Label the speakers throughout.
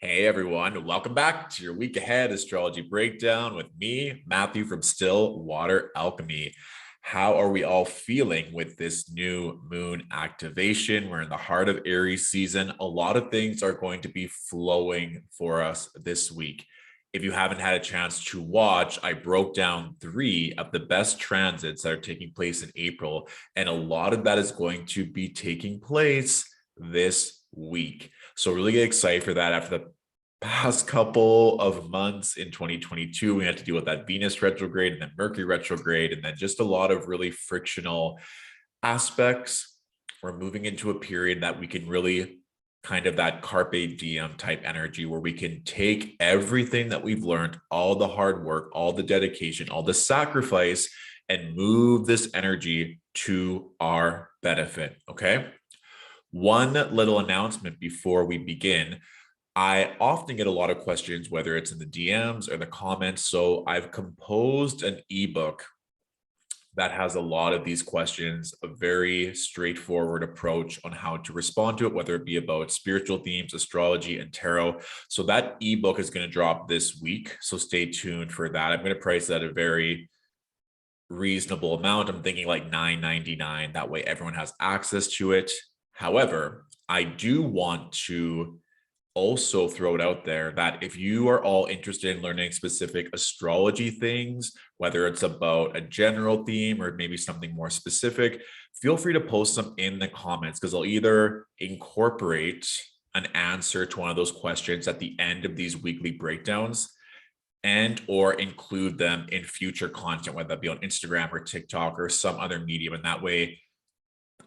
Speaker 1: Hey everyone, welcome back to your week ahead astrology breakdown with me, Matthew from Still Water Alchemy. How are we all feeling with this new moon activation? We're in the heart of Aries season. A lot of things are going to be flowing for us this week. If you haven't had a chance to watch, I broke down 3 of the best transits that are taking place in April, and a lot of that is going to be taking place this week. So really get excited for that. After the past couple of months in 2022, we had to deal with that Venus retrograde and then Mercury retrograde, and then just a lot of really frictional aspects. We're moving into a period that we can really kind of that carpe diem type energy where we can take everything that we've learned, all the hard work, all the dedication, all the sacrifice, and move this energy to our benefit. Okay. One little announcement before we begin. I often get a lot of questions, whether it's in the DMs or the comments. So I've composed an ebook that has a lot of these questions, a very straightforward approach on how to respond to it, whether it be about spiritual themes, astrology, and tarot. So that ebook is going to drop this week. So stay tuned for that. I'm going to price that at a very reasonable amount. I'm thinking like $9.99. That way everyone has access to it. However, I do want to also throw it out there that if you are all interested in learning specific astrology things, whether it's about a general theme or maybe something more specific, feel free to post them in the comments because I'll either incorporate an answer to one of those questions at the end of these weekly breakdowns and or include them in future content, whether that be on Instagram or TikTok or some other medium. And that way,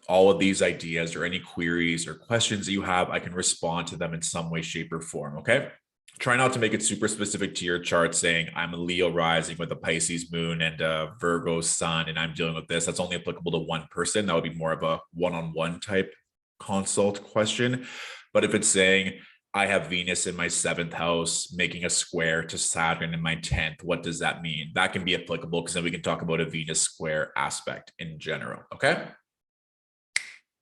Speaker 1: all of these ideas or any queries or questions that you have, I can respond to them in some way, shape, or form. Okay. Try not to make it super specific to your chart saying I'm a Leo rising with a Pisces moon and a Virgo sun, and I'm dealing with this. That's only applicable to one person. That would be more of a one-on-one type consult question. But if it's saying I have Venus in my 7th house, making a square to Saturn in my 10th, what does that mean? That can be applicable because then we can talk about a Venus square aspect in general. Okay.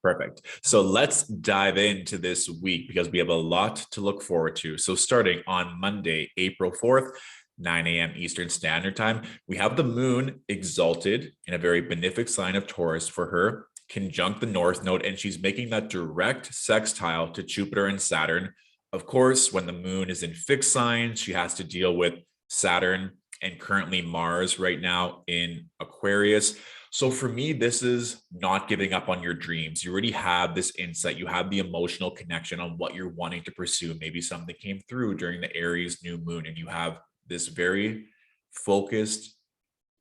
Speaker 1: Perfect. So let's dive into this week because we have a lot to look forward to. So starting on Monday, April 4th, 9 a.m. Eastern Standard Time, we have the moon exalted in a very benefic sign of Taurus for her, conjunct the North Node, and she's making that direct sextile to Jupiter and Saturn. Of course, when the moon is in fixed signs, she has to deal with Saturn and currently Mars right now in Aquarius. So for me, this is not giving up on your dreams. You already have this insight. You have the emotional connection on what you're wanting to pursue. Maybe something came through during the Aries new moon and you have this very focused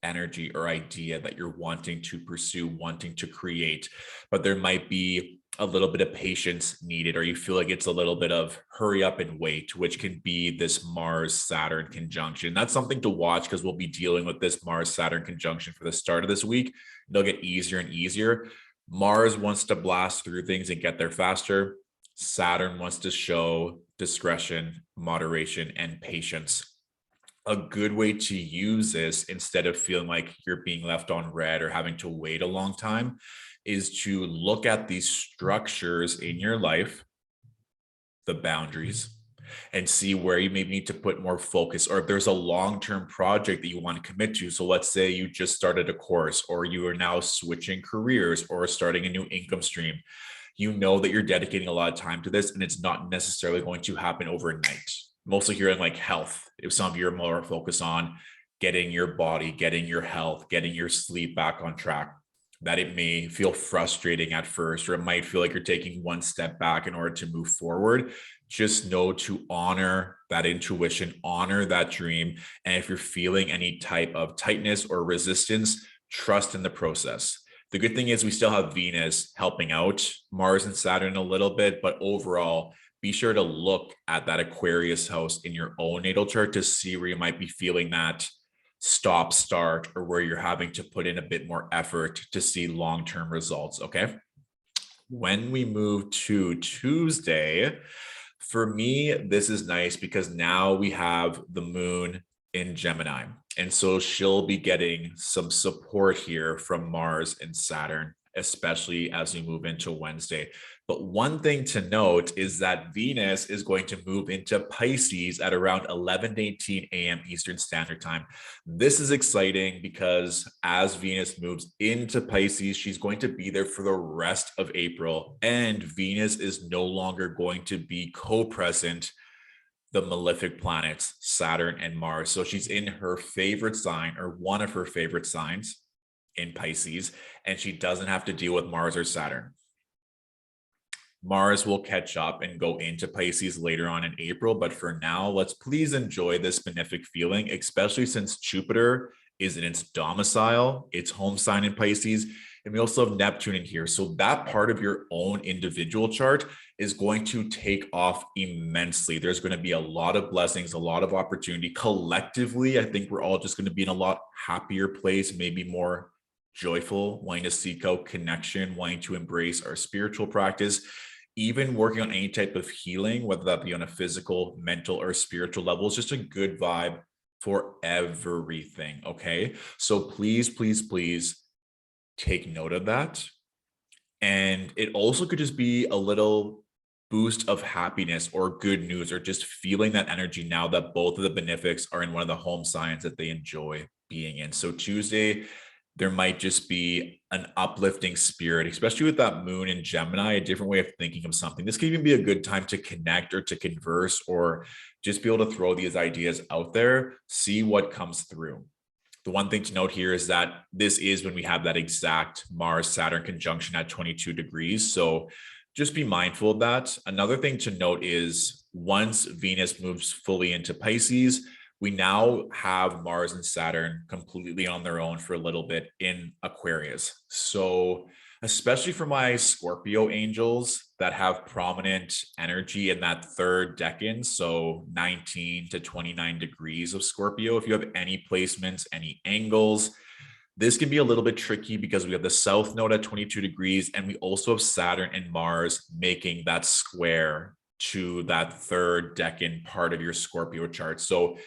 Speaker 1: energy or idea that you're wanting to pursue, wanting to create, but there might be a little bit of patience needed, or you feel like it's a little bit of hurry up and wait, which can be this Mars-Saturn conjunction. That's something to watch because we'll be dealing with this Mars-Saturn conjunction for the start of this week. They'll get easier and easier. Mars wants to blast through things and get there faster. Saturn wants to show discretion, moderation, and patience. A good way to use this instead of feeling like you're being left on red or having to wait a long time is to look at these structures in your life, the boundaries, and see where you may need to put more focus, or if there's a long-term project that you want to commit to. So let's say you just started a course, or you are now switching careers or starting a new income stream. You know that you're dedicating a lot of time to this, and it's not necessarily going to happen overnight. Mostly here in like health, if some of you are more focused on getting your body, getting your health, getting your sleep back on track, that it may feel frustrating at first, or it might feel like you're taking one step back in order to move forward. Just know to honor that intuition, honor that dream. And if you're feeling any type of tightness or resistance, trust in the process. The good thing is we still have Venus helping out Mars and Saturn a little bit, but overall, be sure to look at that Aquarius house in your own natal chart to see where you might be feeling that stop start, or where you're having to put in a bit more effort to see long-term results. Okay. When we move to Tuesday, for me, this is nice because now we have the moon in Gemini. And so she'll be getting some support here from Mars and Saturn especially as we move into Wednesday. But one thing to note is that Venus is going to move into Pisces at around 11:18 a.m. Eastern Standard Time. This is exciting because as Venus moves into Pisces, she's going to be there for the rest of April, and Venus is no longer going to be co-present the malefic planets, Saturn and Mars. So she's in her favorite sign, or one of her favorite signs in Pisces, and she doesn't have to deal with Mars or Saturn. Mars will catch up and go into Pisces later on in April. But for now, let's please enjoy this benefic feeling, especially since Jupiter is in its domicile, its home sign in Pisces. And we also have Neptune in here. So that part of your own individual chart is going to take off immensely. There's going to be a lot of blessings, a lot of opportunity. Collectively, I think we're all just going to be in a lot happier place, maybe more joyful, wanting to seek out connection, wanting to embrace our spiritual practice, even working on any type of healing, whether that be on a physical, mental, or spiritual level. It's just a good vibe for everything. Okay. So please, please, please take note of that. And it also could just be a little boost of happiness or good news, or just feeling that energy now that both of the benefics are in one of the home signs that they enjoy being in. So Tuesday, there might just be an uplifting spirit, especially with that moon in Gemini, a different way of thinking of something. This could even be a good time to connect or to converse, or just be able to throw these ideas out there, see what comes through. The one thing to note here is that this is when we have that exact Mars-Saturn conjunction at 22 degrees. So just be mindful of that. Another thing to note is once Venus moves fully into Pisces, we now have Mars and Saturn completely on their own for a little bit in Aquarius. So especially for my Scorpio angels that have prominent energy in that third decan, so 19 to 29 degrees of Scorpio, if you have any placements, any angles, this can be a little bit tricky because we have the South Node at 22 degrees, and we also have Saturn and Mars making that square to that third decan part of your Scorpio chart. So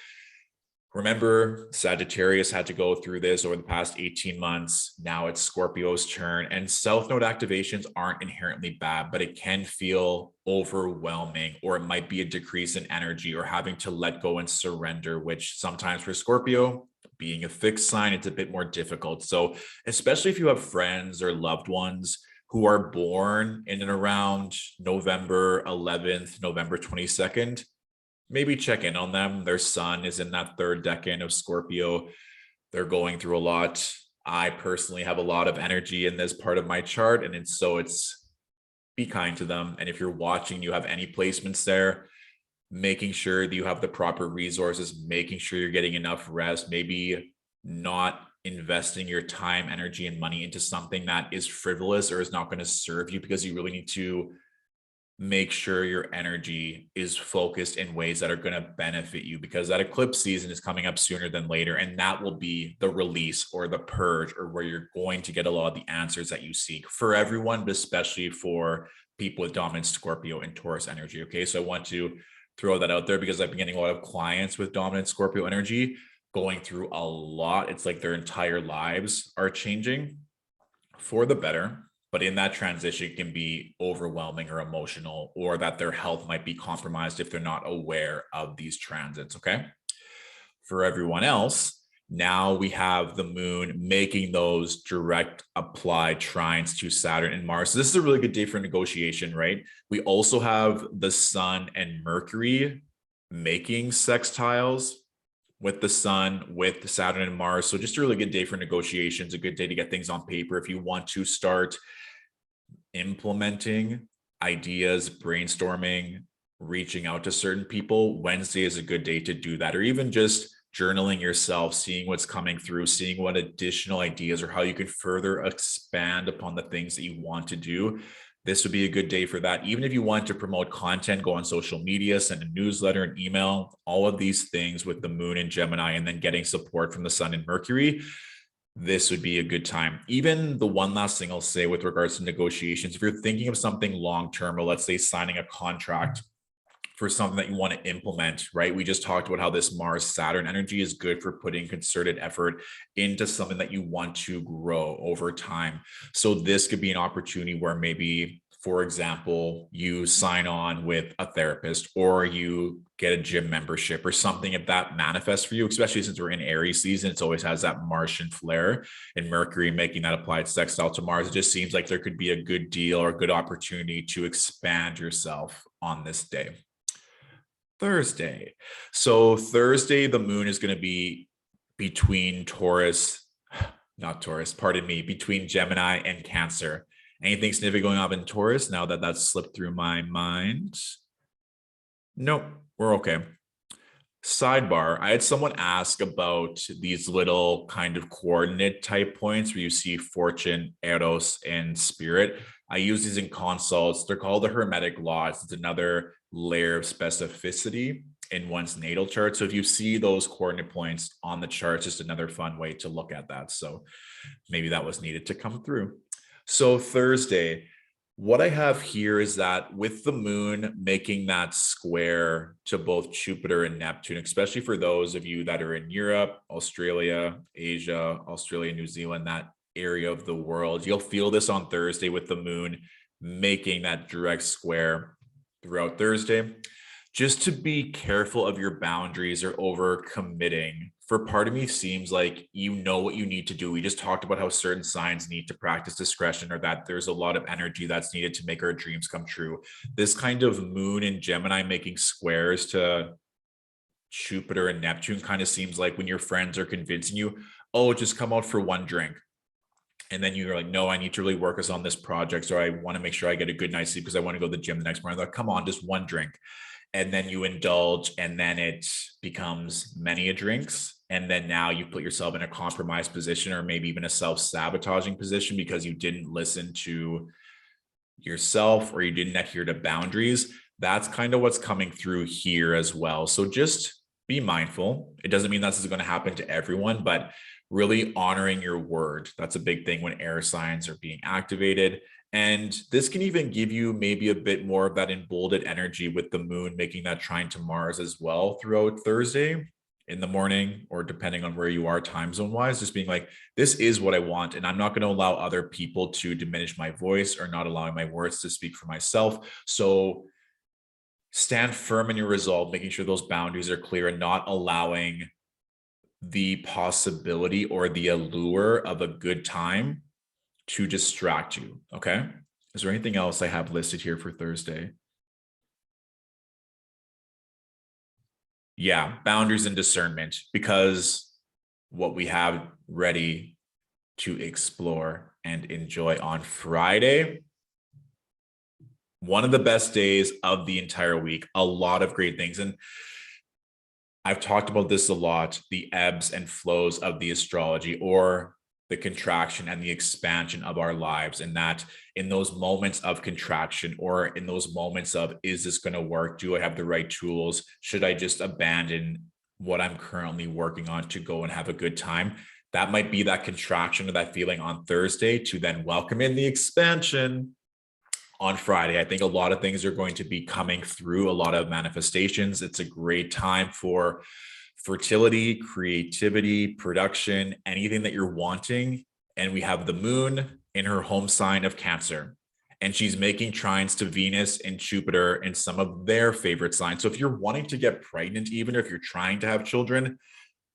Speaker 1: remember, Sagittarius had to go through this over the past 18 months. Now it's Scorpio's turn, and South Node activations aren't inherently bad, but it can feel overwhelming, or it might be a decrease in energy or having to let go and surrender, which sometimes for Scorpio, being a fixed sign, it's a bit more difficult. So especially if you have friends or loved ones who are born in and around November 11th, November 22nd, maybe check in on them. Their sun is in that third decan of Scorpio. They're going through a lot. I personally have a lot of energy in this part of my chart, and it's be kind to them. And if you're watching, you have any placements there, making sure that you have the proper resources, making sure you're getting enough rest, maybe not investing your time, energy, and money into something that is frivolous or is not going to serve you, because you really need to make sure your energy is focused in ways that are going to benefit you, because that eclipse season is coming up sooner than later. And that will be the release or the purge, or where you're going to get a lot of the answers that you seek for everyone, but especially for people with dominant Scorpio and Taurus energy. Okay. So I want to throw that out there because I've been getting a lot of clients with dominant Scorpio energy going through a lot. It's like their entire lives are changing for the better. But in that transition, it can be overwhelming or emotional, or that their health might be compromised if they're not aware of these transits. Okay. For everyone else, now we have the moon making those direct applied trines to Saturn and Mars. So this is a really good day for negotiation, right? We also have the sun and Mercury making sextiles with the sun, with Saturn and Mars. So just a really good day for negotiations, a good day to get things on paper. If you want to start implementing ideas, brainstorming, reaching out to certain people, Wednesday is a good day to do that. Or even just journaling yourself, seeing what's coming through, seeing what additional ideas or how you can further expand upon the things that you want to do. This would be a good day for that. Even if you want to promote content, go on social media, send a newsletter, an email, all of these things with the moon in Gemini, and then getting support from the sun and Mercury, this would be a good time. Even the one last thing I'll say with regards to negotiations, if you're thinking of something long-term, or let's say signing a contract for something that you want to implement, right? We just talked about how this Mars Saturn energy is good for putting concerted effort into something that you want to grow over time. So this could be an opportunity where maybe, for example, you sign on with a therapist or you get a gym membership or something. If that manifests for you, especially since we're in Aries season, it always has that Martian flair, and Mercury making that applied sextile to Mars. It just seems like there could be a good deal or a good opportunity to expand yourself on this day. Thursday. So Thursday, the moon is going to be between between Gemini and Cancer. Anything significant going on in Taurus now that that's slipped through my mind? Nope, we're okay. Sidebar, I had someone ask about these little kind of coordinate type points where you see fortune, eros, and spirit. I use these in consults. They're called the Hermetic laws. It's another layer of specificity in one's natal chart. So if you see those coordinate points on the chart, it's just another fun way to look at that. So maybe that was needed to come through. So Thursday, what I have here is that with the moon making that square to both Jupiter and Neptune, especially for those of you that are in Europe, Australia, Asia, Australia, New Zealand, that area of the world, you'll feel this on Thursday with the moon making that direct square throughout Thursday. Just to be careful of your boundaries or over committing. For part of me seems like you know what you need to do. We just talked about how certain signs need to practice discretion, or that there's a lot of energy that's needed to make our dreams come true. This kind of moon in Gemini making squares to Jupiter and Neptune kind of seems like when your friends are convincing you, oh, just come out for one drink. And then you're like, no, I need to really work us on this project. So I want to make sure I get a good night's sleep because I want to go to the gym the next morning. They're like, come on, just one drink. And then you indulge, and then it becomes many a drinks. And then now you put yourself in a compromised position, or maybe even a self-sabotaging position, because you didn't listen to yourself or you didn't adhere to boundaries. That's kind of what's coming through here as well. So just be mindful. It doesn't mean this is going to happen to everyone, but really honoring your word. That's a big thing when air signs are being activated. And this can even give you maybe a bit more of that emboldened energy with the moon making that trine to Mars as well throughout Thursday in the morning, or depending on where you are time zone wise, just being like, this is what I want. And I'm not going to allow other people to diminish my voice or not allowing my words to speak for myself. So stand firm in your resolve, making sure those boundaries are clear and not allowing the possibility or the allure of a good time to distract you. Okay. Is there anything else I have listed here for Thursday? Yeah, boundaries and discernment, because what we have ready to explore and enjoy on Friday, one of the best days of the entire week, a lot of great things. And I've talked about this a lot, the ebbs and flows of the astrology, or the contraction and the expansion of our lives. And that in those moments of contraction, or in those moments of, is this going to work? Do I have the right tools? Should I just abandon what I'm currently working on to go and have a good time? That might be that contraction or that feeling on Thursday, to then welcome in the expansion on Friday. I think a lot of things are going to be coming through, a lot of manifestations. It's a great time for fertility, creativity, production, anything that you're wanting. And we have the moon in her home sign of Cancer, and she's making trines to Venus and Jupiter in some of their favorite signs. So if you're wanting to get pregnant, even if you're trying to have children,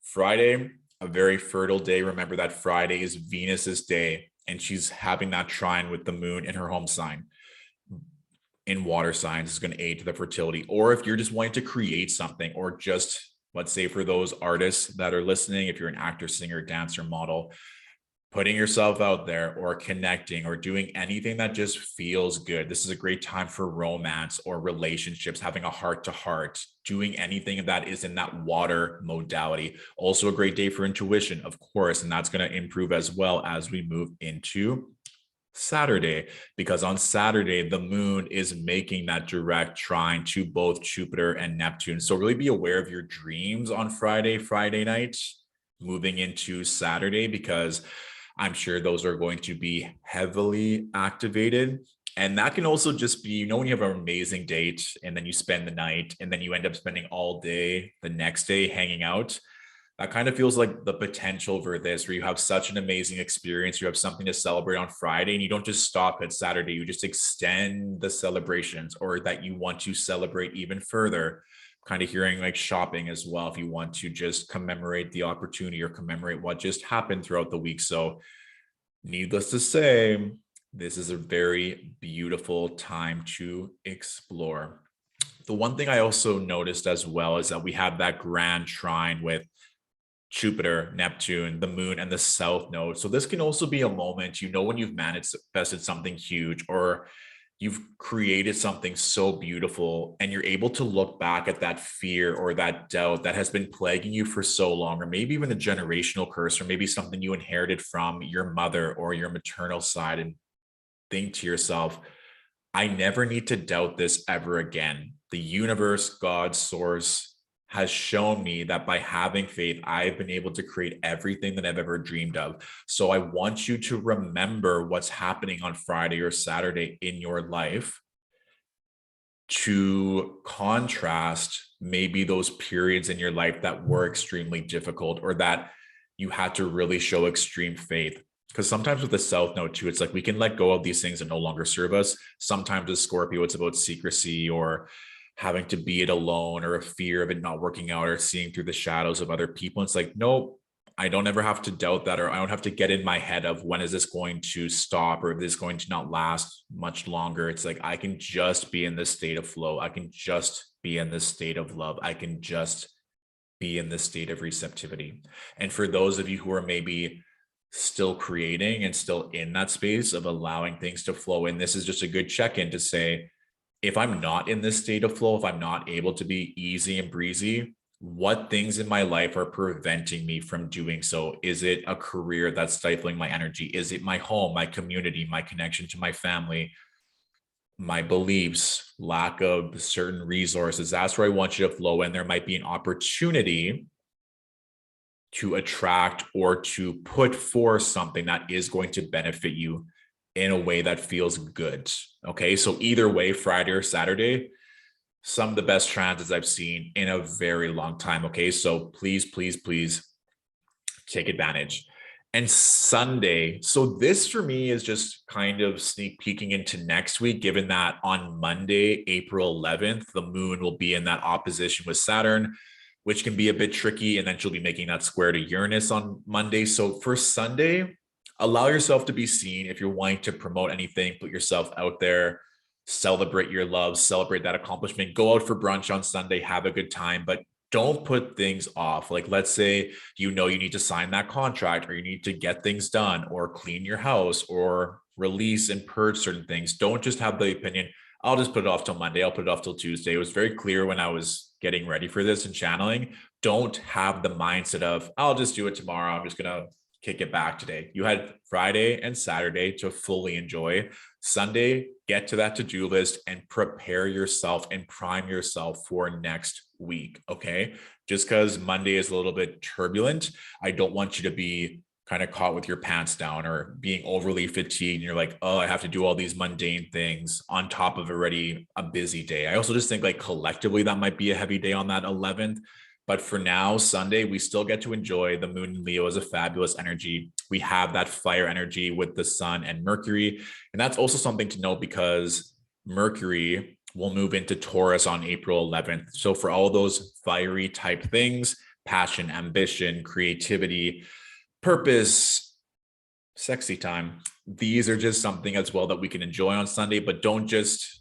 Speaker 1: Friday, a very fertile day. Remember that Friday is Venus's day, and she's having that trine with the moon in her home sign. In water signs is going to aid to the fertility. Or if you're just wanting to create something, or just, let's say for those artists that are listening, if you're an actor, singer, dancer, model, putting yourself out there or connecting or doing anything that just feels good. This is a great time for romance or relationships, having a heart to heart, doing anything that is in that water modality. Also a great day for intuition, of course, and that's going to improve as well as we move into Saturday, because on Saturday, the moon is making that direct trine to both Jupiter and Neptune. So really be aware of your dreams on Friday night, moving into Saturday, because I'm sure those are going to be heavily activated. And that can also just be, when you have an amazing date and then you spend the night and then you end up spending all day the next day hanging out. That kind of feels like the potential for this, where you have such an amazing experience. You have something to celebrate on Friday and you don't just stop at Saturday. You just extend the celebrations, or that you want to celebrate even further. Kind of hearing like shopping as well, if you want to just commemorate the opportunity or commemorate what just happened throughout the week. So, needless to say, this is a very beautiful time to explore. The one thing I also noticed as well is that we have that grand trine with Jupiter, Neptune, the moon, and the south node. So this can also be a moment, when you've manifested something huge, or you've created something so beautiful, and you're able to look back at that fear or that doubt that has been plaguing you for so long, or maybe even a generational curse, or maybe something you inherited from your mother or your maternal side, and think to yourself, I never need to doubt this ever again. The universe, God, source has shown me that by having faith, I've been able to create everything that I've ever dreamed of. So I want you to remember what's happening on Friday or Saturday in your life, to contrast maybe those periods in your life that were extremely difficult, or that you had to really show extreme faith. Because sometimes with the South Node too, it's like we can let go of these things that no longer serve us. Sometimes with Scorpio, it's about secrecy or having to be it alone, or a fear of it not working out, or seeing through the shadows of other people. It's like, no, I don't ever have to doubt that, or I don't have to get in my head of when is this going to stop, or if this is going to not last much longer. It's like, I can just be in this state of flow. I can just be in this state of love. I can just be in this state of receptivity. And for those of you who are maybe still creating and still in that space of allowing things to flow in, this is just a good check-in to say, if I'm not in this state of flow, if I'm not able to be easy and breezy, what things in my life are preventing me from doing so? Is it a career that's stifling my energy? Is it my home, my community, my connection to my family, my beliefs, lack of certain resources? That's where I want you to flow in. There might be an opportunity to attract or to put forth something that is going to benefit you in a way that feels good. Okay. So either way, Friday or Saturday, some of the best transits I've seen in a very long time. Okay. So please, please, please take advantage. And Sunday. So this for me is just kind of sneak peeking into next week, given that on Monday, April 11th, the moon will be in that opposition with Saturn, which can be a bit tricky. And then she'll be making that square to Uranus on Monday. So for Sunday, allow yourself to be seen. If you're wanting to promote anything, put yourself out there, celebrate your love, celebrate that accomplishment, go out for brunch on Sunday, have a good time, but don't put things off. Like, let's say, you need to sign that contract, or you need to get things done, or clean your house, or release and purge certain things. Don't just have the opinion, I'll just put it off till Monday, I'll put it off till Tuesday. It was very clear when I was getting ready for this and channeling. Don't have the mindset of, I'll just do it tomorrow, I'm just going to kick it back today. You had Friday and Saturday to fully enjoy. Sunday, get to that to-do list and prepare yourself and prime yourself for next week. Okay. Just because Monday is a little bit turbulent, I don't want you to be kind of caught with your pants down or being overly fatigued. And you're like, oh, I have to do all these mundane things on top of already a busy day. I also just think like collectively that might be a heavy day on that 11th. But for now, Sunday, we still get to enjoy. The moon in Leo is a fabulous energy. We have that fire energy with the sun and Mercury. And that's also something to note, because Mercury will move into Taurus on April 11th. So for all those fiery type things, passion, ambition, creativity, purpose, sexy time, these are just something as well that we can enjoy on Sunday. But don't just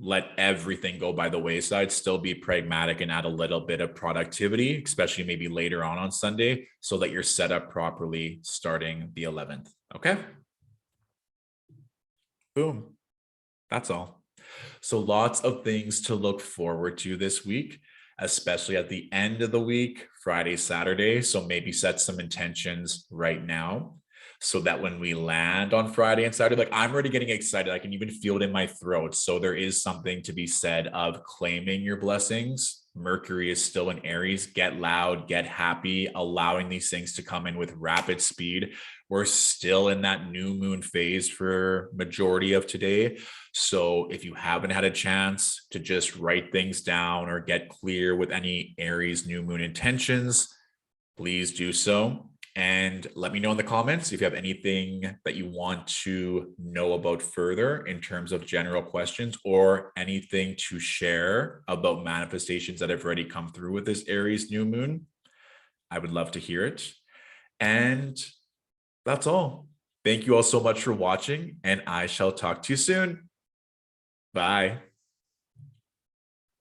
Speaker 1: let everything go by the wayside. Still be pragmatic and add a little bit of productivity, especially maybe later on Sunday, so that you're set up properly starting the 11th. Okay. Boom. That's all. So lots of things to look forward to this week, especially at the end of the week, Friday, Saturday. So maybe set some intentions right now, so that when we land on Friday and Saturday, like, I'm already getting excited. I can even feel it in my throat. So there is something to be said of claiming your blessings. Mercury is still in Aries. Get loud, get happy, allowing these things to come in with rapid speed. we're still in that new moon phase for majority of today. So if you haven't had a chance to just write things down or get clear with any Aries new moon intentions, please do so. And let me know in the comments if you have anything that you want to know about further in terms of general questions or anything to share about manifestations that have already come through with this Aries new moon. I would love to hear it. And that's all. Thank you all so much for watching, and I shall talk to you soon. Bye.